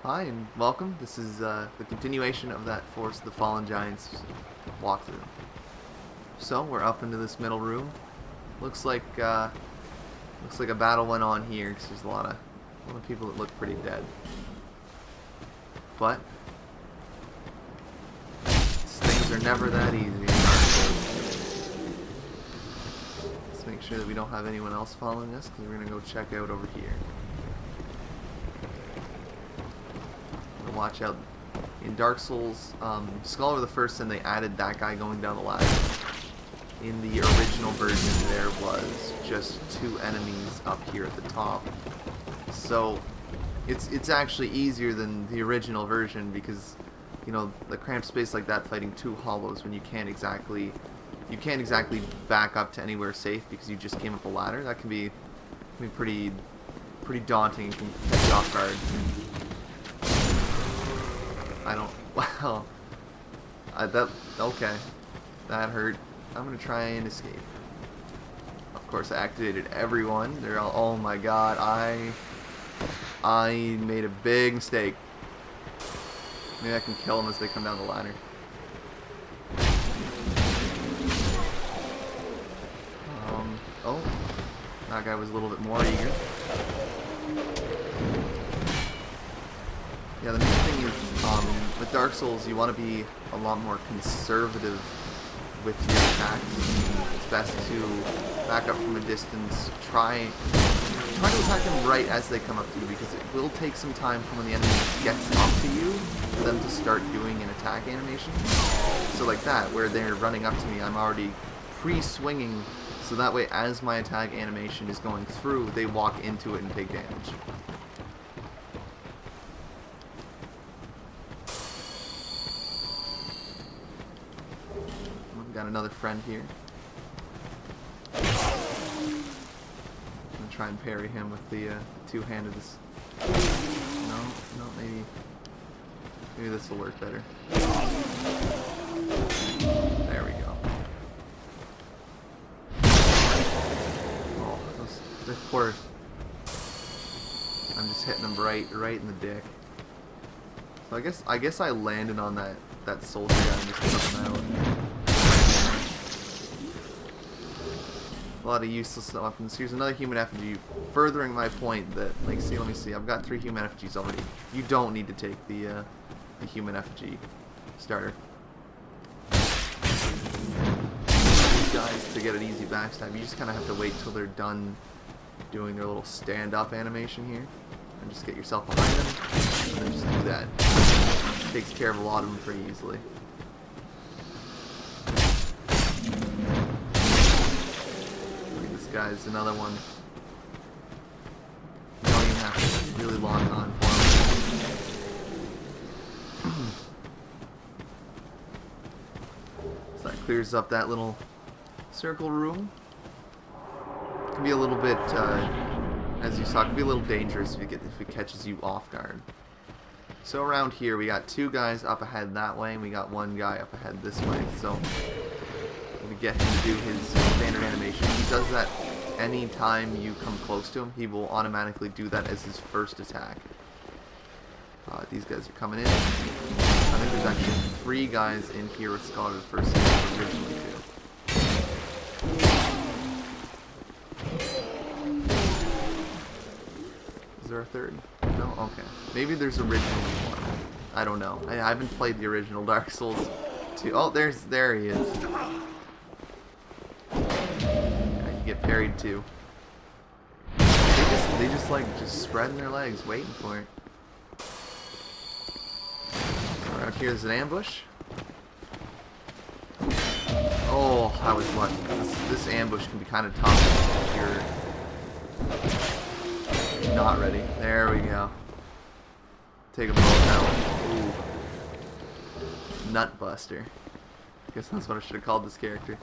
Hi and welcome. This is the continuation of that Force of the Fallen Giants walkthrough. So we're up into this middle room. Looks like a battle went on here because there's a lot of people that look pretty dead. But things are never that easy. Let's make sure that we don't have anyone else following us because we're gonna go check out over here. Watch out. In Dark Souls, Scholar the First Sin, they added that guy going down the ladder. In the original version, there was just two enemies up here at the top. So it's actually easier than the original version because, you know, the cramped space like that, fighting two hollows when you can't exactly back up to anywhere safe because you just came up a ladder. That can be pretty daunting and can catch you off guard. I don't. Well, okay. That hurt. I'm gonna try and escape. Of course, I activated everyone. They're all. Oh my God! I made a big mistake. Maybe I can kill them as they come down the ladder. Oh, that guy was a little bit more eager. Yeah, the main thing is, with Dark Souls, you want to be a lot more conservative with your attacks. It's best to back up from a distance. Try to attack them right as they come up to you, because it will take some time from when the enemy gets up to you for them to start doing an attack animation. So like that, where they're running up to me, I'm already pre-swinging, so that way as my attack animation is going through, they walk into it and take damage. Got another friend here. I'm gonna try and parry him with the two-handed. No, maybe this will work better. There we go. Oh, they're poor. I'm just hitting them right in the dick. So I guess I landed on that soldier guy and just took him out. A lot of useless weapons. Here's another human effigy, furthering my point that, like, let me see, I've got 3 human effigies already. You don't need to take the human effigy starter. These guys, to get an easy backstab, you just kind of have to wait till they're done doing their little stand-up animation here, and just get yourself behind them, and then just do that. Takes care of a lot of them pretty easily. Guys, another one. You don't even have to really lock on for him. So that clears up that little circle room. It can be a little bit, as you saw, it can be a little dangerous if it catches you off guard. So around here, we got 2 guys up ahead that way, and we got 1 guy up ahead this way. So we get him to do his standard animation. He does that anytime you come close to him. He will automatically do that as his first attack. These guys are coming in. I think there's actually 3 guys in here with Scholar the First Sin originally too. Is there a 3rd? No? Okay. Maybe there's originally 1. I don't know. I haven't played the original Dark Souls 2. Oh, there he is. Get parried too. They just like spreading their legs, waiting for it. Around here is an ambush. Oh, I was lucky. This ambush can be kind of tough if you're not ready. There we go. Take them both out. Ooh. Nutbuster. Guess that's what I should have called this character.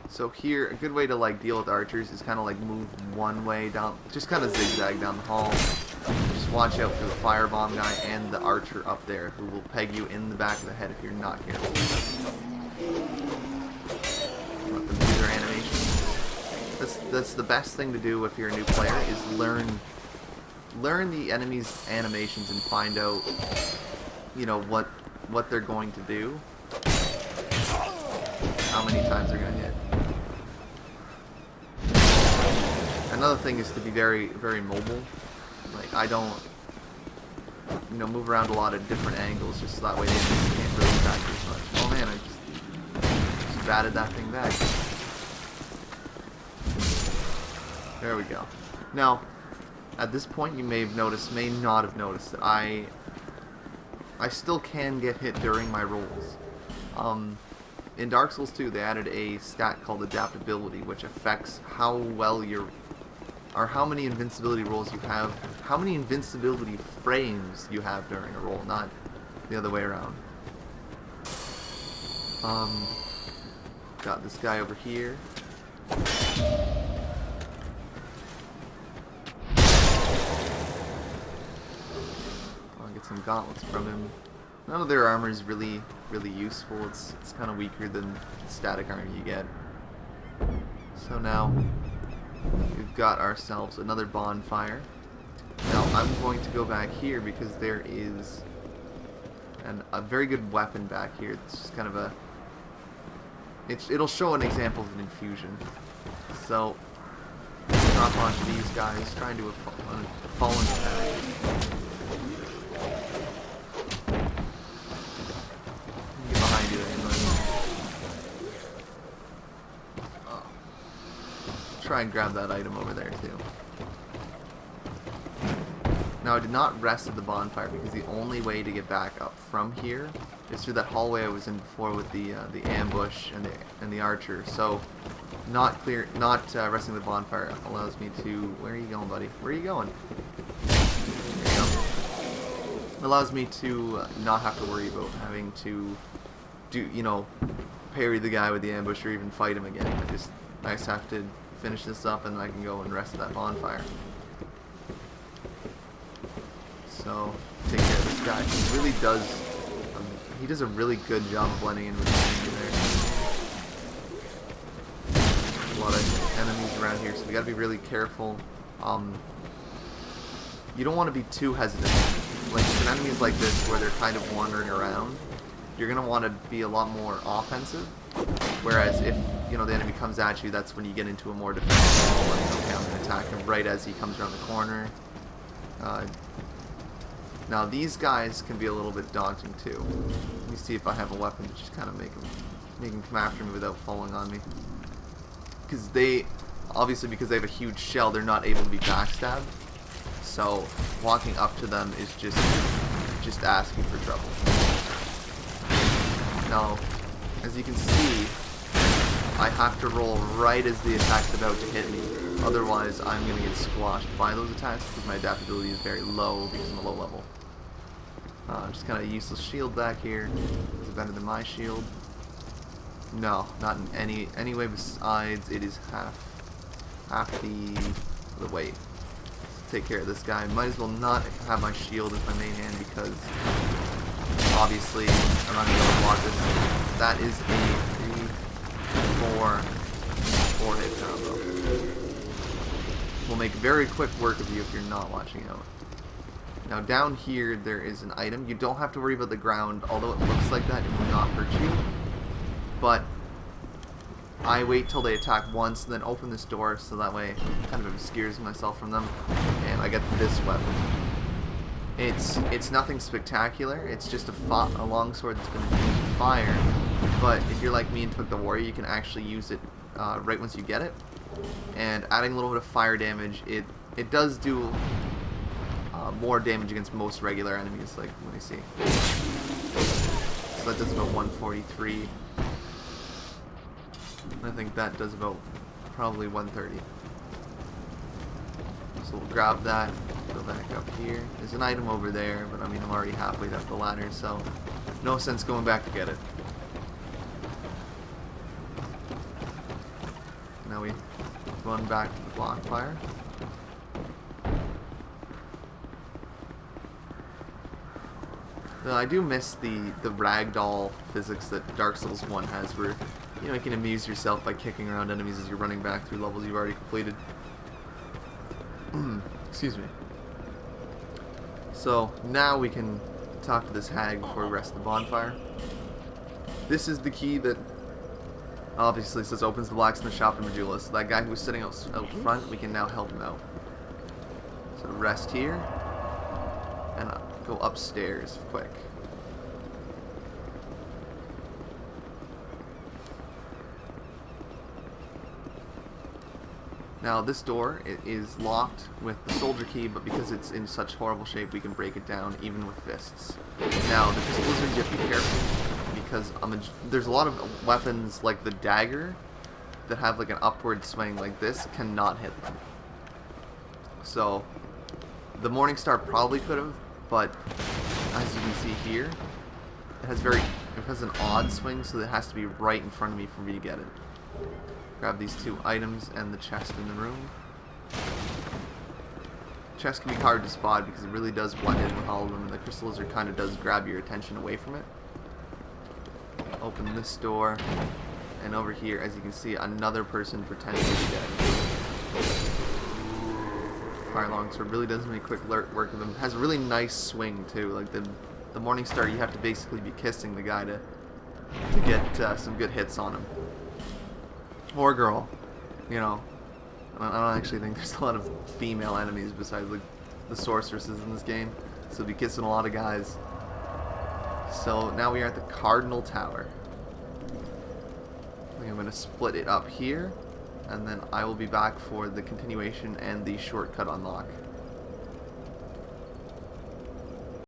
So here, a good way to like deal with archers is kind of like move one way down, just kind of zigzag down the hall. Just watch out for the firebomb guy and the archer up there, who will peg you in the back of the head if you're not careful. Let them do their animation. That's the best thing to do if you're a new player, is learn the enemy's animations and find out, you know, what they're going to do, how many times they're going to hit. Another thing is to be very, very mobile. Like, I don't, you know, move around a lot of different angles just so that way they can't really attack you as much. Oh man, I just batted that thing back. There we go. Now, at this point you may have noticed, may not have noticed, that I still can get hit during my rolls. In Dark Souls 2, they added a stat called adaptability, which affects how well you're, or how many invincibility rolls you have, how many invincibility frames you have during a roll, not the other way around. Got this guy over here. I'll get some gauntlets from him. None of their armor is really useful. It's kind of weaker than static armor you get. So now we've got ourselves another bonfire. Now I'm going to go back here because there is a very good weapon back here. It's just kind of a, it'll show an example of an infusion. So drop onto these guys, trying to fall into attack. Get behind you there, oh. Try and grab that item over there too. Now I did not rest at the bonfire because the only way to get back up from here is through that hallway I was in before with the ambush and the archer. So resting at the bonfire allows me to. Where are you going, buddy? Where are you going? There you go. It allows me to not have to worry about having to do, you know, parry the guy with the ambush or even fight him again. I just have to finish this up and I can go and rest at that bonfire. So, take care of this guy. He really does, he does a really good job of blending in with the enemy there. There's a lot of enemies around here, so we gotta be really careful. You don't want to be too hesitant. Like, with enemies like this, where they're kind of wandering around, you're gonna want to be a lot more offensive. Whereas if, you know, the enemy comes at you, that's when you get into a more defensive role. Like, okay, I'm gonna attack him right as he comes around the corner. Now these guys can be a little bit daunting too. Let me see if I have a weapon to just kind of make them come after me without falling on me. Because because they have a huge shell, they're not able to be backstabbed. So walking up to them is just asking for trouble. Now, as you can see, I have to roll right as the attack's about to hit me. Otherwise, I'm going to get squashed by those attacks because my adaptability is very low because I'm a low level. Just kind of a useless shield back here. Is it better than my shield? No, not in any way besides it is half the weight. So take care of this guy. Might as well not have my shield as my main hand because obviously I'm not going to be able to block this. That is a 4 hit combo. Will make very quick work of you if you're not watching out. Now down here there is an item. You don't have to worry about the ground, although it looks like that, it will not hurt you. But I wait till they attack once, and then open this door so that way it kind of obscures myself from them, and I get this weapon. It's nothing spectacular. It's just a longsword that's been infused with fire. But if you're like me and took the warrior, you can actually use it right once you get it. And adding a little bit of fire damage, it does do more damage against most regular enemies. Like, let me see. So that does about 143. I think that does about probably 130. So we'll grab that, go back up here. There's an item over there, but I mean I'm already halfway up the ladder, so no sense going back to get it. Now we run back to the bonfire. Now, I do miss the ragdoll physics that Dark Souls 1 has, where You know, you can amuse yourself by kicking around enemies as you're running back through levels you've already completed. Excuse me. So, now we can talk to this hag before we rest the bonfire. This is the key that obviously says opens the blacksmith shop in Majula. So that guy who was sitting out front, we can now help him out. So rest here, and go upstairs quick. Now this door, it is locked with the soldier key, but because it's in such horrible shape, we can break it down even with fists. Now the pistol wizards, you have to be careful, because there's a lot of weapons like the dagger that have like an upward swing like this cannot hit them. So the Morningstar probably could have, but as you can see here, it has an odd swing, so it has to be right in front of me for me to get it. Grab these two items and the chest in the room. Chest can be hard to spot because it really does blend in with all of them, and the crystal lizard kind of does grab your attention away from it. Open this door, and over here, as you can see, another person pretending to be dead. Fire longsword really does make quick work of them. Has a really nice swing too. Like the Morningstar, you have to basically be kissing the guy to get some good hits on him. Or girl, you know. I don't actually think there's a lot of female enemies besides like the sorceresses in this game. So be kissing a lot of guys. So now we are at the Cardinal Tower. I think I'm going to split it up here, and then I will be back for the continuation and the shortcut unlock.